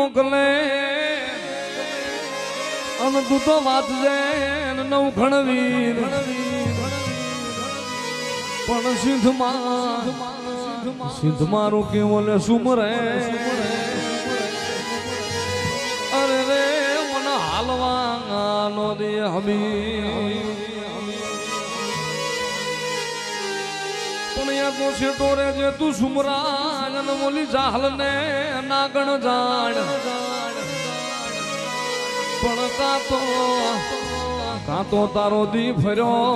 મોકલે અને તું તો વાંચજે નવખણ વીર પણ સિંધ મારું કેવો લે સુમરે અરે રે મને હાલવા નો દે હમી પણ યા તો શેટો રે જે તું સુમરાજ અને મોલી જાહલ ને નાગણ જાણ પણ કાતો તારો દી ફર્યો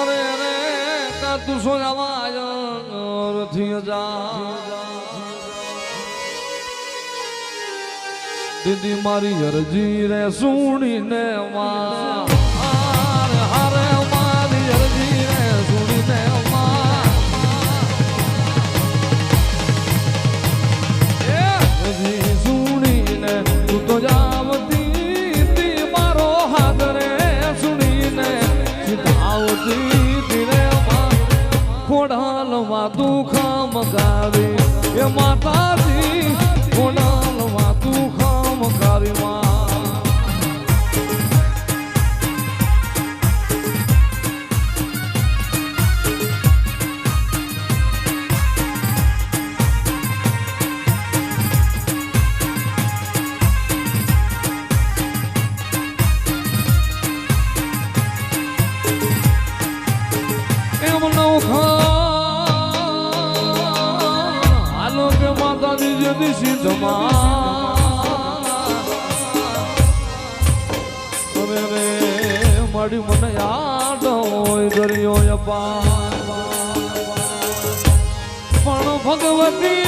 અરે અરે કા તું સો આવાજ રથી જા દીદી મારી અરજી રે સુણીને માં હારે મારી અરજી રે સુણીને માં અરજી સુણીને તું તો જાવતી તી મારો હાથ રે સુણીને સીધાવતી તી રે માં ખોડાલમાં તું ખામ ગાવી એ માતાજી ખોડાલમાં તું ખામ ગાવી માં હાલો કે માતાજી જદી સિંધમાં અરે રે મારી મને યાદ હોય દરિયો પણ ભગવતી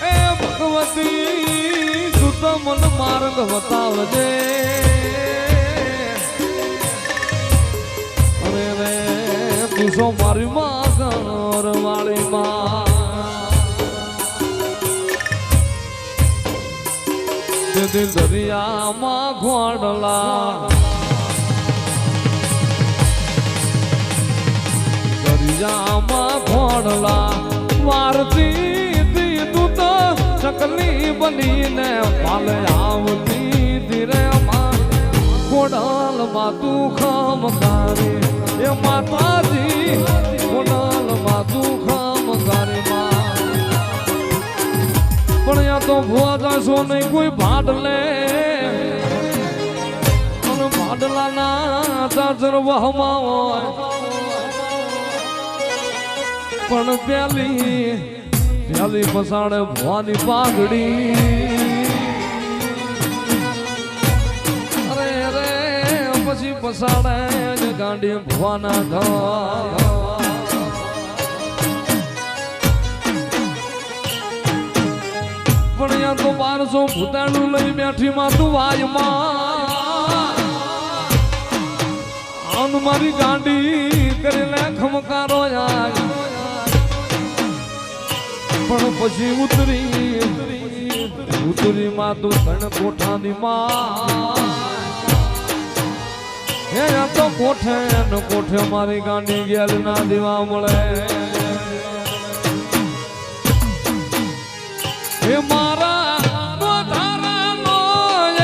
એ ભગવતી તું તો મન માર્ગ બતાવજે તું સો મારી માં ઘર વાળી માં દરિયામાં ઘોડલા દરિયામાં ઘોડલા મારતી તી તું તો ચકલી બનીને પાલે આવતી ધીરે માં ઘોડલમાં તું ખમ કારી એ માતાજી કોનાલમાં તું ખામ ગારી માં પણ યા તો ભુવા જાશો નહીં કોઈ ભાડલે અને ભાડલાના ચાચર વહમાં હોય પણ પ્યાલી પસાડે ભવાની પાઘડી પછી પસાડે ગાંડી ભવાના ઘર પણ યા તો 1200 ભૂતાણું લઈ બેઠી માં તું વાયમાં મારી ગાંડી કરી લે ખમકારો જાય પણ પછી ઉતરી માં તું ત્રણ કોઠાની માં હે તો કોઠે મારી ગાંડી ગેલ ના દીવા મળે હે મારા વધારાનો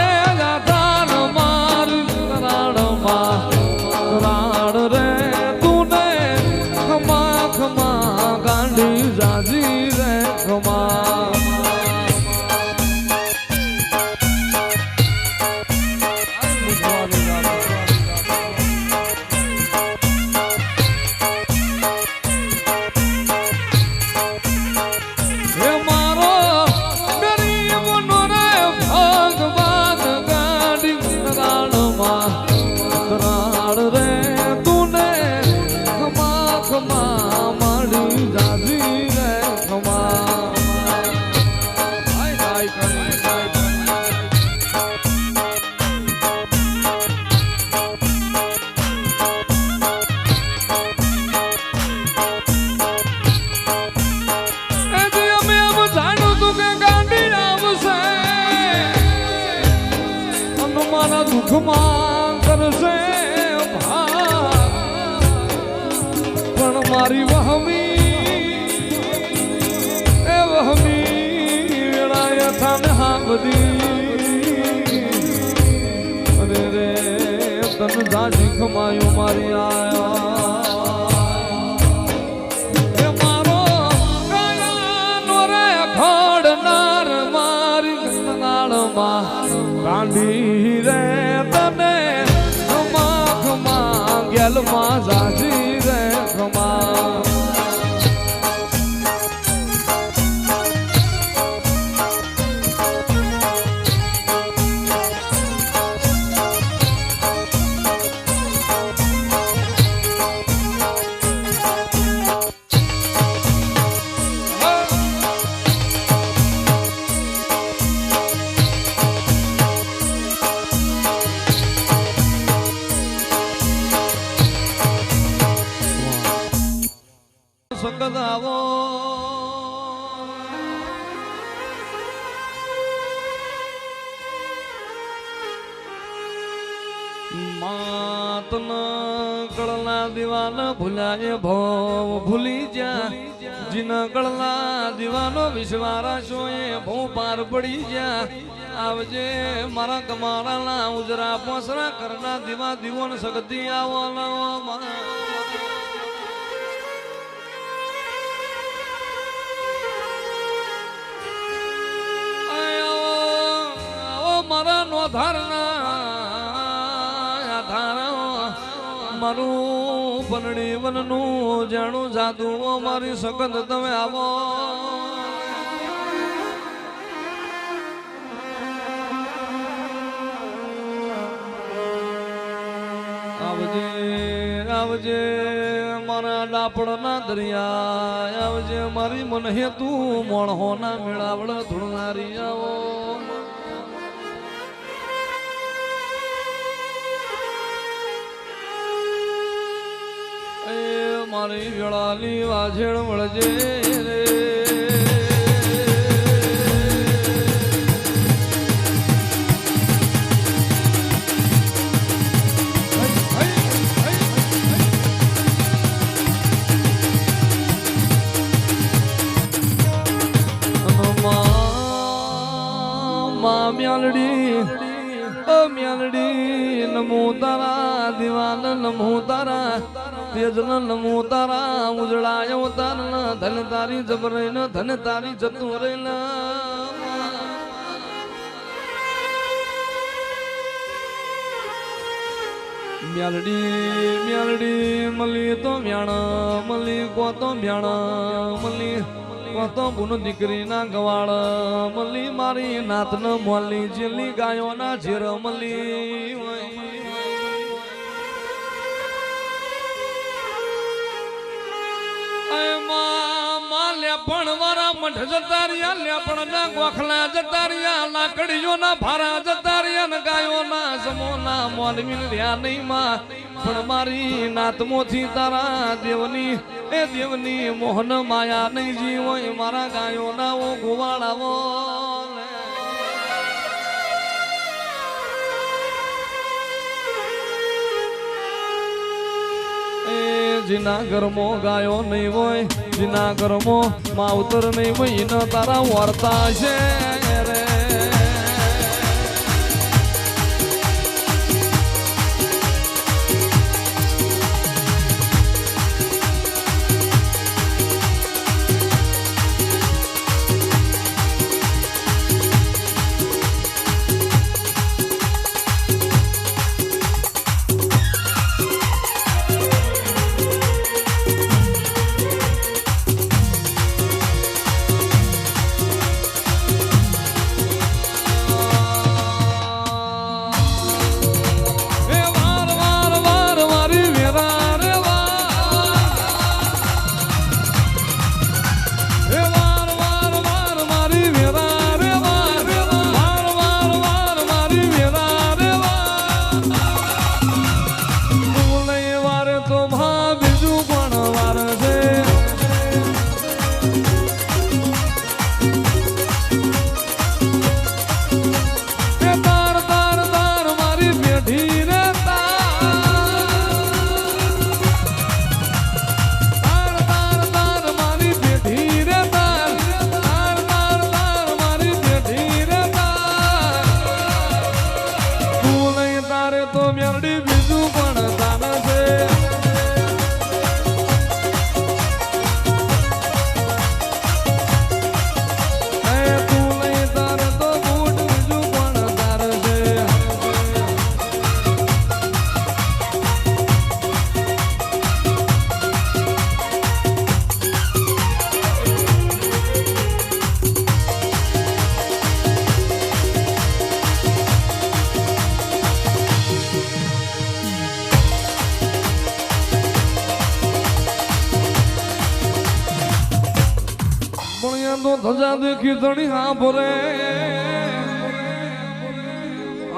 એ ગાધાર માર કરાડ રે તુને ખમા ગાંડી જાજી રે ખમા દુઃખમાં કરશે પણ મારી વહમી મન જાજી ખમાયું મારી આયા એ મારો કાયાનો રે ખોડનાર મારી ગંગાળમાં કાંડી રે તને ખમા ખમા ગેલમાં જાજી રે ખમા સંગત આવો માતના કળના દીવાન ભૂલાય ભવ ભૂલી જા જીના કળના દીવાનો વિશ્વારા શોએ ભવ પાર પડી જા આવજે મારા કમારાના ઉજરા પોસરા કરના દીવા દીવન શક્તિ આવો મારા નો ધારના મારું પનડી વનનું જાણું જાદુ મારી સગંદ તમે આવો આવજે આવજે મારા ડાપડના દરિયા આવજે મારી મન હેતુ મોણહોના મેળાવડ ધૂળનારી આવો મારી વેળાની વાજેણ મળજે રે મ્યાલડી નમો તારા દિવાલ નમો તારા તેજન નમો તારા ઉજળાયો તારન ધન તારી જબરેન ધન તારી જતું રેન મ્યાલડી મ્યાલડી મલી તો મ્યાણ મલી કો તો મ્યાણ મલી તો બુન દીકરી ના ગવાળ મલી મારી નાત ન મોલી જેલી ગાયો ના ઝેર મલી પણ વારા મઠ જતા રહ્યા લેપણ ના ગોખલા જતા રહ્યા લાકડીઓ ના ભારા જતા રહ્યા ને ગાયો ના સમો ના મોલવી રહ્યા નહીં માં પણ મારી નાતમોથી તારા દેવની એ દેવની મોહન માયા નહીં જીવો મારા ગાયો ના ઓ ગોવાળાવો જીના ઘરમાં ગાયો નહીં હોય જીના ઘરમાં માવતર નહીં હોય ન તારા વર્તા છે રે તો ધજા દેખી ધણી હા ભરે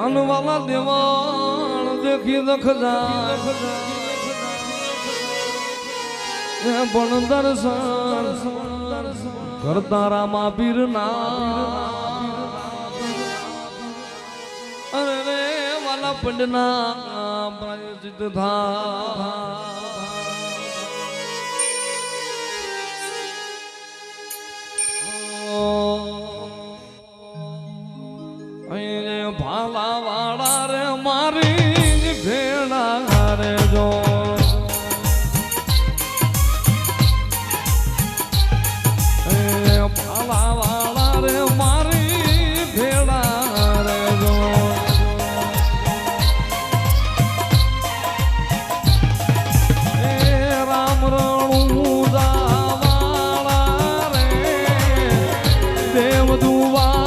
અનવાલા દેવાળ દેખી દખજા પણ દર્શન કરતા રામા પીરના અરે રે વાલા પંડના પ્રાયશ્ચિત થા ભાલા વાળા રે મારી ભેડા રે જો ભાલા વાળા રે મારી ભેડા રે જો રામ રણું વાળા રે દેવ દુવાર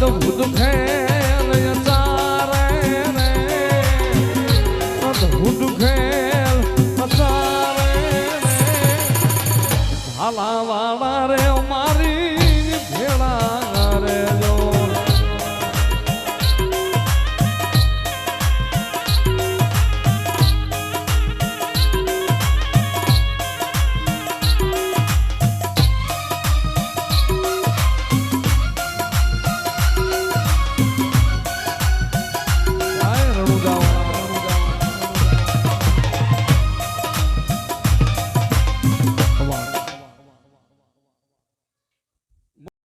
અદભુત ખેલ ચારે રે અદભુત ખેલ ચારે રે ભાલા વાળા રે